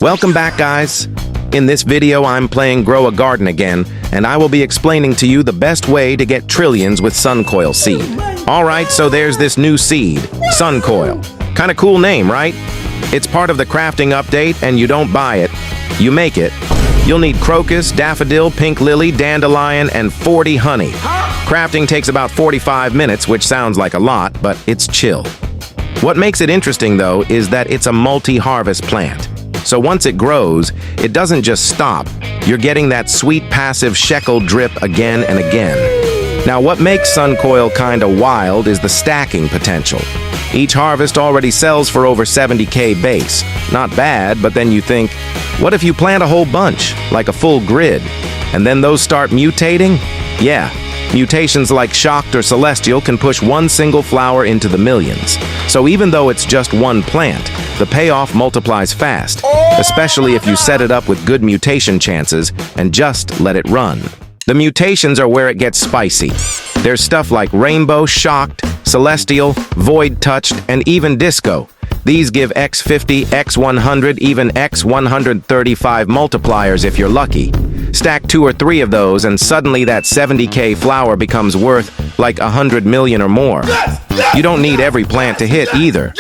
Welcome back, guys. In this video, I'm playing Grow a Garden again, and I will be explaining to you the best way to get trillions with SUNCOIL seed. Alright, so there's this new seed, SUNCOIL. Kinda cool name, right? It's part of the crafting update, and you don't buy it, you make it. You'll need crocus, daffodil, pink lily, dandelion, and 40 honey. Crafting takes about 45 minutes, which sounds like a lot, but it's chill. What makes it interesting, though, is that it's a multi-harvest plant. So once it grows, it doesn't just stop. You're getting that sweet passive shekel drip again and again. Now, what makes SUNCOIL kinda wild is the stacking potential. Each harvest already sells for over 70K base. Not bad, but then you think, what if you plant a whole bunch, like a full grid, and then those start mutating? Yeah, mutations like shocked or celestial can push one single flower into the millions. So even though it's just one plant, the payoff multiplies fast, especially if you set it up with good mutation chances and just let it run. The mutations are where it gets spicy. There's stuff like rainbow, shocked, celestial, void touched, and even disco. These give x50, x100, even x135 multipliers if you're lucky. Stack 2 or 3 of those and suddenly that 70K flower becomes worth like 100 million or more. You don't need every plant to hit either.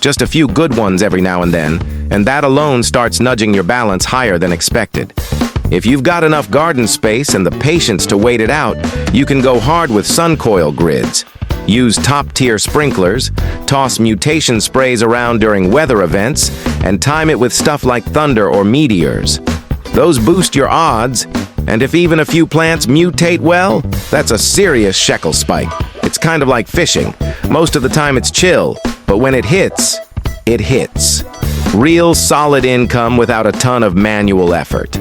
Just a few good ones every now and then, and that alone starts nudging your balance higher than expected. If you've got enough garden space and the patience to wait it out, you can go hard with SUNCOIL grids. Use top-tier sprinklers, toss mutation sprays around during weather events, and time it with stuff like thunder or meteors. Those boost your odds, and if even a few plants mutate well, that's a serious shekel spike. It's kind of like fishing. Most of the time it's chill, but when it hits, it hits. Real solid income without a ton of manual effort.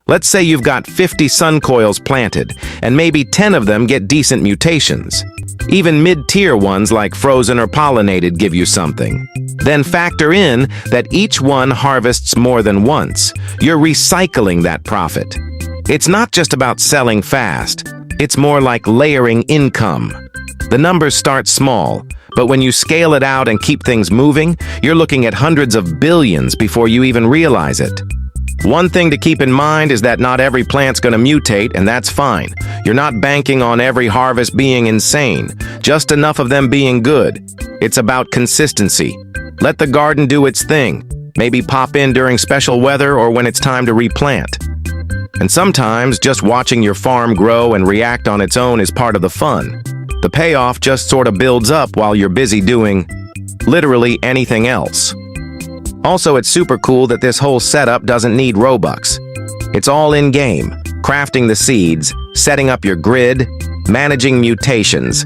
Let's say you've got 50 SUNCOILs planted, and maybe 10 of them get decent mutations. Even mid-tier ones like frozen or pollinated give you something. Then factor in that each one harvests more than once. You're recycling that profit. It's not just about selling fast. It's more like layering income. The numbers start small, but when you scale it out and keep things moving, you're looking at hundreds of billions before you even realize it. One thing to keep in mind is that not every plant's gonna mutate, and that's fine. You're not banking on every harvest being insane, just enough of them being good. It's about consistency. Let the garden do its thing. Maybe pop in during special weather or when it's time to replant. And sometimes just watching your farm grow and react on its own is part of the fun. The payoff just sort of builds up while you're busy doing literally anything else. Also, it's super cool that this whole setup doesn't need Robux. It's all in-game, crafting the seeds, setting up your grid, managing mutations.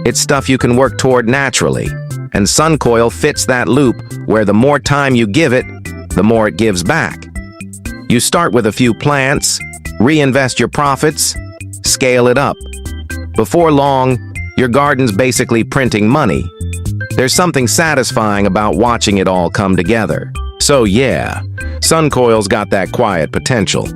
It's stuff you can work toward naturally, and SUNCOIL fits that loop where the more time you give it, the more it gives back. You start with a few plants, reinvest your profits, scale it up. Before long, your garden's basically printing money. There's something satisfying about watching it all come together. So yeah, SUNCOIL's got that quiet potential.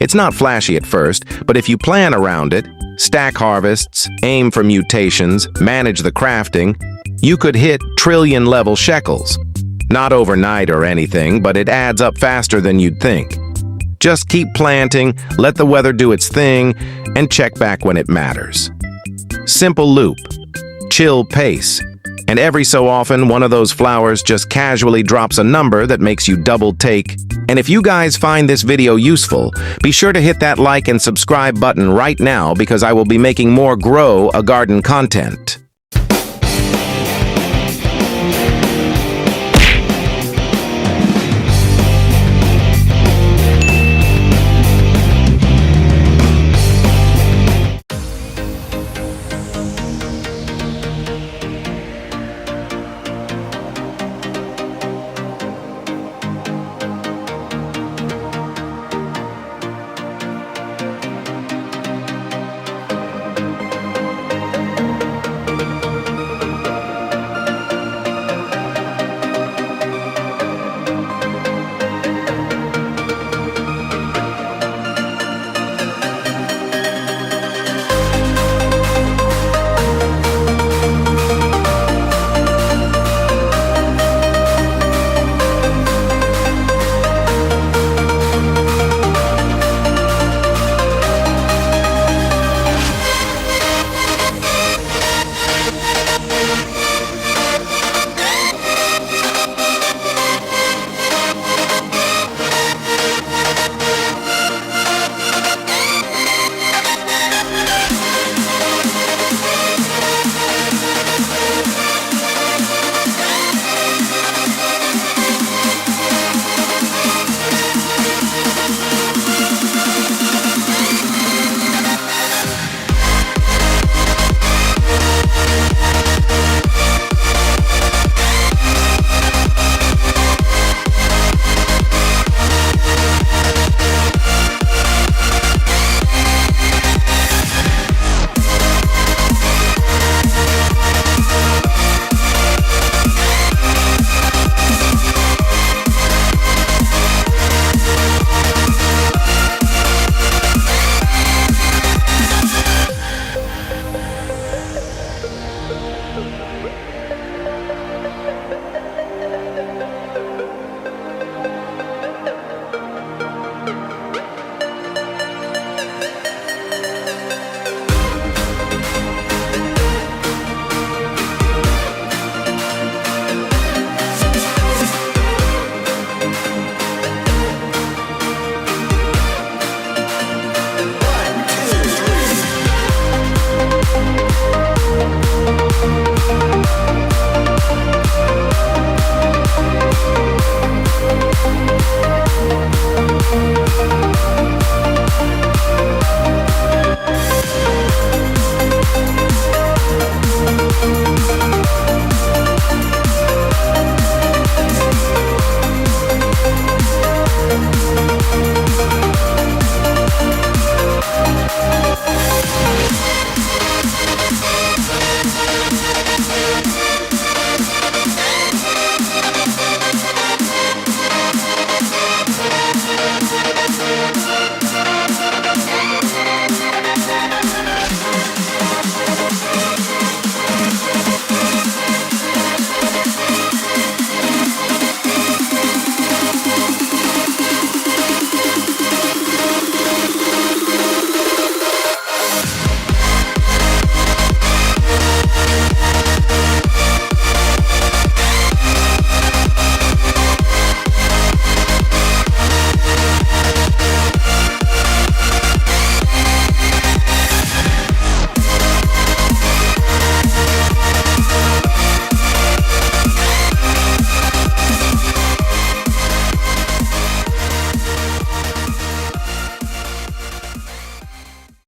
It's not flashy at first, but if you plan around it, stack harvests, aim for mutations, manage the crafting, you could hit trillion-level shekels. Not overnight or anything, but it adds up faster than you'd think. Just keep planting, let the weather do its thing, and check back when it matters. Simple loop, chill pace. And every so often, one of those flowers just casually drops a number that makes you double take. And if you guys find this video useful, be sure to hit that like and subscribe button right now because I will be making more Grow a Garden content.